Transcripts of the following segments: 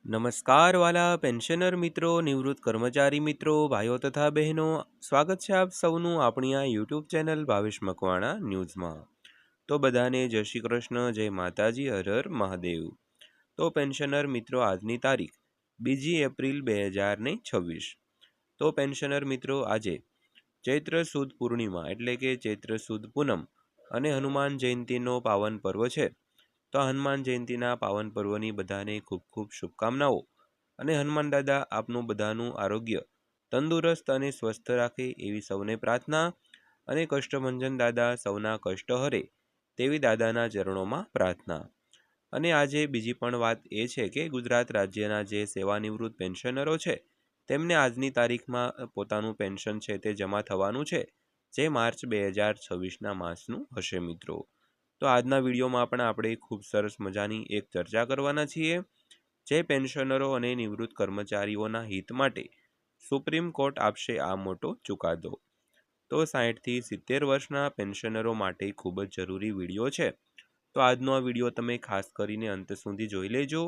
नमस्कार वाला पेન્શનર મિત્રો, નિવૃત્ત કર્મચારી મિત્રો, ભાઈઓ તથા બહેનો, સ્વાગત છે આપ સૌનું આપણી આ યુટ્યુબ ચેનલ ભાવેશ મકવાણા ન્યૂઝમાં। તો બધાને જય શ્રી કૃષ્ણ, જય માતાજી, હર હર મહાદેવ। તો પેન્શનર મિત્રો, આજની તારીખ 2 એપ્રિલ 2026। તો પેન્શનર મિત્રો, આજે ચૈત્ર સુદ પૂર્ણિમા એટલે કે ચૈત્ર સુદ પૂનમ અને હનુમાન જયંતીનો પાવન પર્વ છે। તો હનુમાન જયંતીના પાવન પર્વની બધાને ખૂબ ખૂબ શુભકામનાઓ અને હનુમાન દાદા આપનું બધાનું આરોગ્ય તંદુરસ્ત અને સ્વસ્થ રાખે એવી સૌને પ્રાર્થના અને કષ્ટભંજન દાદા સૌના કષ્ટ હરે તેવી દાદાના ચરણોમાં પ્રાર્થના। અને આજે બીજી પણ વાત એ છે કે ગુજરાત રાજ્યના જે સેવાનિવૃત્ત પેન્શનરો છે તેમને આજની તારીખમાં પોતાનું પેન્શન છે તે જમા થવાનું છે, જે માર્ચ 2026ના માસનું હશે મિત્રો। તો આજના વિડીયોમાં પણ આપણે ખૂબ સરસ મજાની એક ચર્ચા કરવાના છીએ, જે પેન્શનરો અને નિવૃત્ત કર્મચારીઓના હિત માટે સુપ્રીમ કોર્ટ આપશે આ મોટો ચુકાદો। તો 60થી 70 વર્ષના પેન્શનરો માટે ખૂબ જ જરૂરી વિડીયો છે। તો આજનો આ વિડીયો તમે ખાસ કરીને અંત સુધી જોઈ લેજો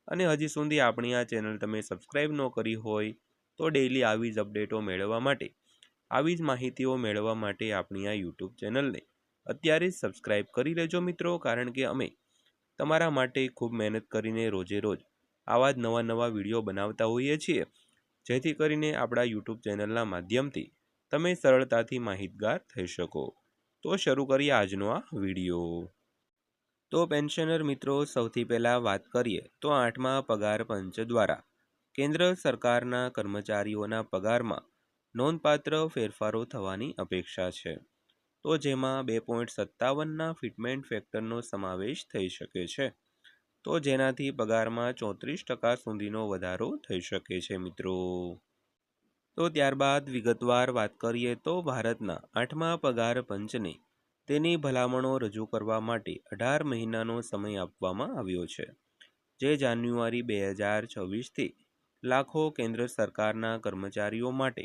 અને હજી સુધી આપણી આ ચેનલ તમે સબસ્ક્રાઈબ ન કરી હોય તો ડેઈલી આવી જ અપડેટો મેળવવા માટે, આવી જ માહિતીઓ મેળવવા માટે આપણી આ યુટ્યુબ ચેનલને અત્યારે જ સબસ્ક્રાઈબ કરી લેજો મિત્રો, કારણ કે અમે તમારા માટે ખૂબ મહેનત કરીને રોજે રોજ આવા જ નવા નવા વિડીયો બનાવતા હોઈએ છીએ, જેથી કરીને આપણા યુટ્યુબ ચેનલના માધ્યમથી તમે સરળતાથી માહિતગાર થઈ શકો। તો શરૂ કરીએ આજનો આ વિડીયો। તો પેન્શનર મિત્રો, સૌથી પહેલાં વાત કરીએ તો 8મા પગાર પંચ દ્વારા કેન્દ્ર સરકારના કર્મચારીઓના પગારમાં નોંધપાત્ર ફેરફારો થવાની અપેક્ષા છે। તો જેમાં 2.57ના ફિટમેન્ટ ફેક્ટરનો સમાવેશ થઈ શકે છે, તો જેનાથી પગારમાં 34% સુધીનો વધારો થઈ શકે છે મિત્રો। તો ત્યારબાદ વિગતવાર વાત કરીએ તો ભારતના 8મા પગાર પંચને તેની ભલામણો રજૂ કરવા માટે 18 મહિનાનો સમય આપવામાં આવ્યો છે, જે જાન્યુઆરી 2026થી લાખો કેન્દ્ર સરકારના કર્મચારીઓ માટે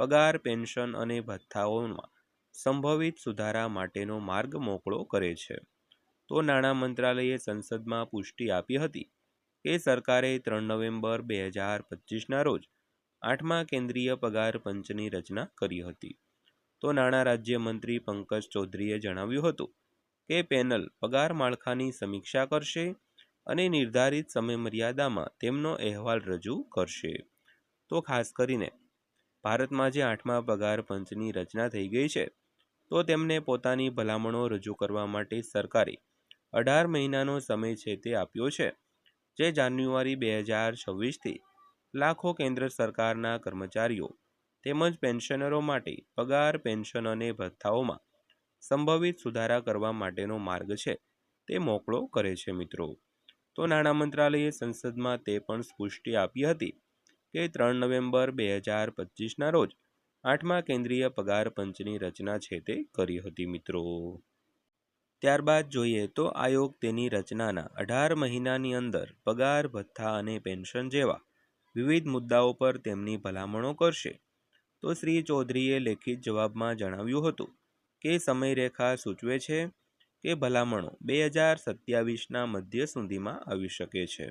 પગાર, પેન્શન અને ભથ્થાઓમાં સંભવિત સુધારા માટેનો માર્ગ મોકળો કરે છે। તો નાણાં મંત્રાલયે સંસદમાં પુષ્ટિ આપી હતી કે સરકારે 3 નવેમ્બર 2025ના રોજ 8મા કેન્દ્રીય પગાર પંચની રચના કરી હતી। તો નાણાં રાજ્યમંત્રી પંકજ ચૌધરીએ જણાવ્યું હતું કે પેનલ પગાર માળખાની સમીક્ષા કરશે અને નિર્ધારિત સમયમર્યાદામાં તેમનો અહેવાલ રજૂ કરશે। તો ખાસ કરીને ભારતમાં જે 8મા પગાર પંચની રચના થઈ ગઈ છે, તો તેમને પોતાની ભલામણો રજૂ કરવા માટે સરકારે 18 મહિનાનો સમય છે તે આપ્યો છે, જે જાન્યુઆરી 2026થી લાખો કેન્દ્ર સરકારના કર્મચારીઓ તેમજ પેન્શનરો માટે પગાર, પેન્શન અને ભથ્થાઓમાં સંભવિત સુધારા કરવા માટેનો માર્ગ છે તે મોકળો કરે છે મિત્રો। તો નાણાં મંત્રાલયે સંસદમાં તે પણ પુષ્ટિ આપી હતી કે 3 નવેમ્બર 2025ના રોજ 8મા કેન્દ્રીય પગાર પંચની રચના છે તે કરી હતી મિત્રો। ત્યારબાદ જોઈએ તો આયોગ તેની રચનાના 18 મહિનાની અંદર પગાર, ભથ્થા અને પેન્શન જેવા વિવિધ મુદ્દાઓ પર તેમની ભલામણો કરશે। તો શ્રી ચૌધરીએ લેખિત જવાબમાં જણાવ્યું હતું કે સમયરેખા સૂચવે છે કે ભલામણો 2027ના મધ્ય સુધીમાં આવી શકે છે,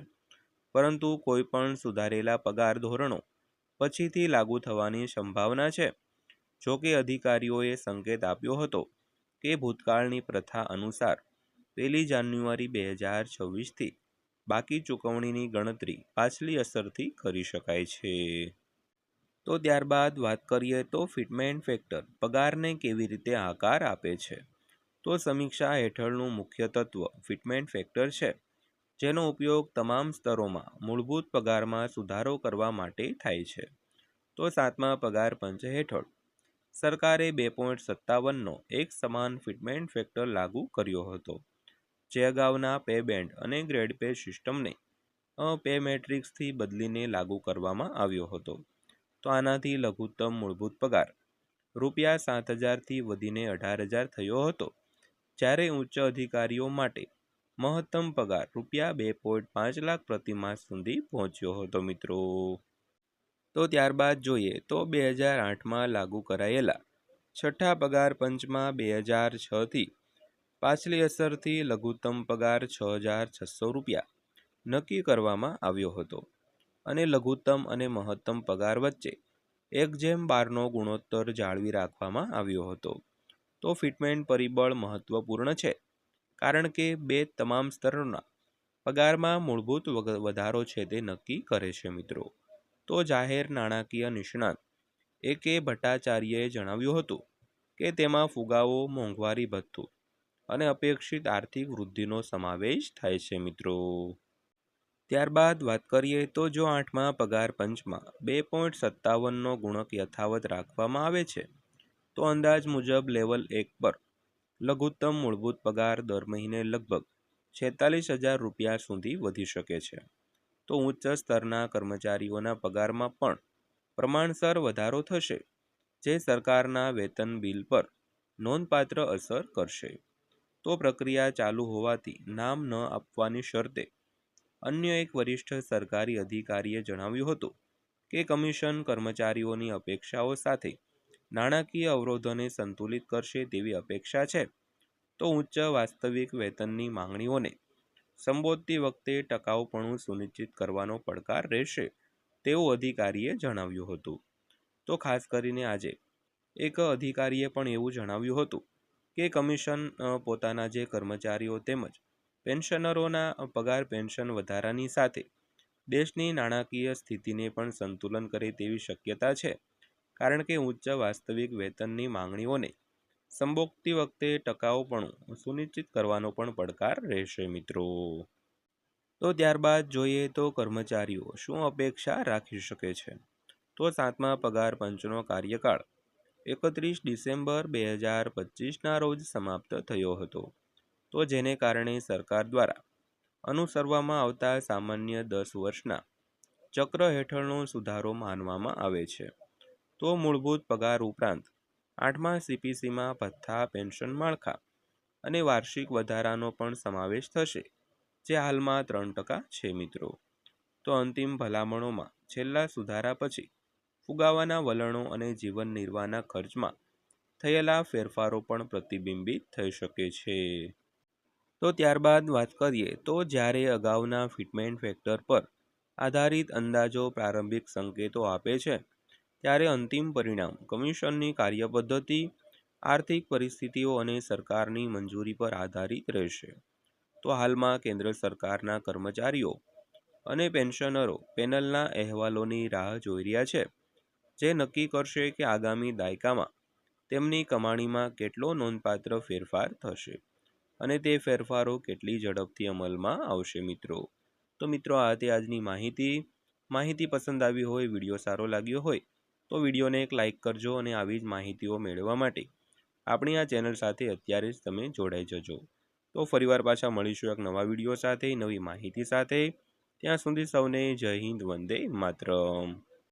પરંતુ કોઈ પણ સુધારેલા પગાર ધોરણો પછીથી લાગુ થવાની સંભાવના છે। જોકે અધિકારીઓએ સંકેત આપ્યો હતો કે ભૂતકાળની પ્રથા અનુસાર 1 જાન્યુઆરી 2026થી બાકી ચૂકવણીની ગણતરી પાછલી અસરથી કરી શકાય છે। તો ત્યારબાદ વાત કરીએ તો ફિટમેન્ટ ફેક્ટર પગારને કેવી રીતે આકાર આપે છે। તો સમીક્ષા હેઠળનું મુખ્ય તત્વ ફિટમેન્ટ ફેક્ટર છે, જેનો ઉપયોગ તમામ સ્તરોમાં મૂળભૂત પગારમાં સુધારો કરવા માટે થાય છે। તો 7મા પગાર પંચ હેઠળ સરકારે 2.57નો એક સમાન ફિટમેન્ટ ફેક્ટર લાગુ કર્યો હતો, જે અગાઉના પે બેન્ડ અને ગ્રેડ પે સિસ્ટમને પે મેટ્રિક્સથી બદલીને લાગુ કરવામાં આવ્યો હતો। તો આનાથી લઘુત્તમ મૂળભૂત પગાર ₹7,000થી વધીને 18,000 થયો હતો, જ્યારે ઉચ્ચ અધિકારીઓ માટે મહત્તમ પગાર ₹2.5 લાખ પ્રતિ માસ સુધી પહોંચ્યો હતો મિત્રો। તો ત્યારબાદ જોઈએ તો 2008માં લાગુ કરાયેલા 6ઠ્ઠા પગાર પંચમાં 2006થી પાછલી અસરથી લઘુત્તમ પગાર ₹6,600 નક્કી કરવામાં આવ્યો હતો અને લઘુત્તમ અને મહત્તમ પગાર વચ્ચે 1:12નો ગુણોત્તર જાળવી રાખવામાં આવ્યો હતો. તો ફિટમેન્ટ પરિબળ મહત્વપૂર્ણ છે કારણ કે બે તમામ સ્તરોના પગારમાં મૂળભૂત વધારો છે તે નક્કી કરે છે મિત્રો. તો જાહેર નાણાકીય નિષ્ણાત A.K. ભટ્ટાચાર્યએ જણાવ્યું હતું કે તેમાં ફુગાવો, મોંઘવારી ભથ્થું અને અપેક્ષિત આર્થિક વૃદ્ધિનો સમાવેશ થાય છે મિત્રો. ત્યારબાદ વાત કરીએ તો જો 8મા પગાર પંચમાં 2.57નો ગુણક યથાવત રાખવામાં આવે છે તો અંદાજ મુજબ લેવલ 1 પર લઘુત્તમ મૂળભૂત પગાર દર મહિને લગભગ 46,000 રૂપિયા સુધી વધી શકે છે. તો ઉચ્ચ સ્તરના કર્મચારીઓના પગારમાં પણ પ્રમાણસર વધારો થશે, જે સરકારના વેતન બિલ પર નોંધપાત્ર અસર કરશે. તો પ્રક્રિયા ચાલુ હોવાથી નામ ન આપવાની શરતે અન્ય એક વરિષ્ઠ સરકારી અધિકારીએ જણાવ્યું હતું કે કમિશન કર્મચારીઓની અપેક્ષાઓ સાથે નાણાકીય અવરોધોને સંતુલિત કરશે તેવી અપેક્ષા છે. તો ઉચ્ચ વાસ્તવિક વેતનની માંગણીઓને સંબોધતી વખતે ટકાઉપણું સુનિશ્ચિત કરવાનો પડકાર રહેશે તેવું અધિકારીએ જણાવ્યું હતું. તો ખાસ કરીને આજે એક અધિકારીએ પણ એવું જણાવ્યું હતું કે કમિશન પોતાના જે કર્મચારીઓ તેમજ પેન્શનરોના પગાર પેન્શન વધારાની સાથે દેશની નાણાકીય સ્થિતિને પણ સંતુલન કરે તેવી શક્યતા છે, કારણ કે ઉચ્ચ વાસ્તવિક વેતનની માંગણીઓને સંબોધતી વખતે ટકાઉપણું સુનિશ્ચિત કરવાનો પણ પડકાર રહેશે મિત્રો. તો ત્યારબાદ જોઈએ તો કર્મચારીઓ શું અપેક્ષા રાખી શકે છે. તો 7મા પગાર પંચનો કાર્યકાળ 31 ડિસેમ્બર 2025ના રોજ સમાપ્ત થયો હતો. તો જેને કારણે સરકાર દ્વારા અનુસરવામાં આવતા સામાન્ય 10 વર્ષના ચક્ર હેઠળનો સુધારો માનવામાં આવે છે. તો મૂળભૂત પગાર ઉપરાંત 8મા CPCમાં ભથ્થા, પેન્શન માળખા અને વાર્ષિક વધારાનો પણ સમાવેશ થશે, જે હાલમાં 3% છે મિત્રો. તો અંતિમ ભલામણોમાં છેલ્લા સુધારા પછી ફુગાવાના વલણો અને જીવન નિર્વાહના ખર્ચમાં થયેલા ફેરફારો પણ પ્રતિબિંબિત થઈ શકે છે. તો ત્યારબાદ વાત કરીએ તો જ્યારે અગાઉના ફિટમેન્ટ ફેક્ટર પર આધારિત અંદાજો પ્રારંભિક સંકેતો આપે છે, ત્યારે અંતિમ પરિણામ કમિશનની કાર્યપદ્ધતિ, આર્થિક પરિસ્થિતિઓ અને સરકારની મંજૂરી પર આધારિત રહેશે. તો હાલમાં કેન્દ્ર સરકારના કર્મચારીઓ અને પેન્શનરો પેનલના અહેવાલોની રાહ જોઈ રહ્યા છે, જે નક્કી કરશે કે આગામી દાયકામાં તેમની કમાણીમાં કેટલો નોંધપાત્ર ફેરફાર થશે અને તે ફેરફારો કેટલી ઝડપથી અમલમાં આવશે મિત્રો. તો મિત્રો, આ તે આજની માહિતી પસંદ આવી હોય, વિડીયો સારો લાગ્યો હોય તો વિડીયોને એક લાઇક કરજો અને આવી જ માહિતીઓ મેળવવા માટે આપણી આ ચેનલ સાથે અત્યારે જ તમે જોડાઈ જજો. તો ફરીવાર પાછા મળીશું એક નવા વિડીયો સાથે, નવી માહિતી સાથે. ત્યાં સુધી સૌને જય હિન્દ, વંદે માતરમ.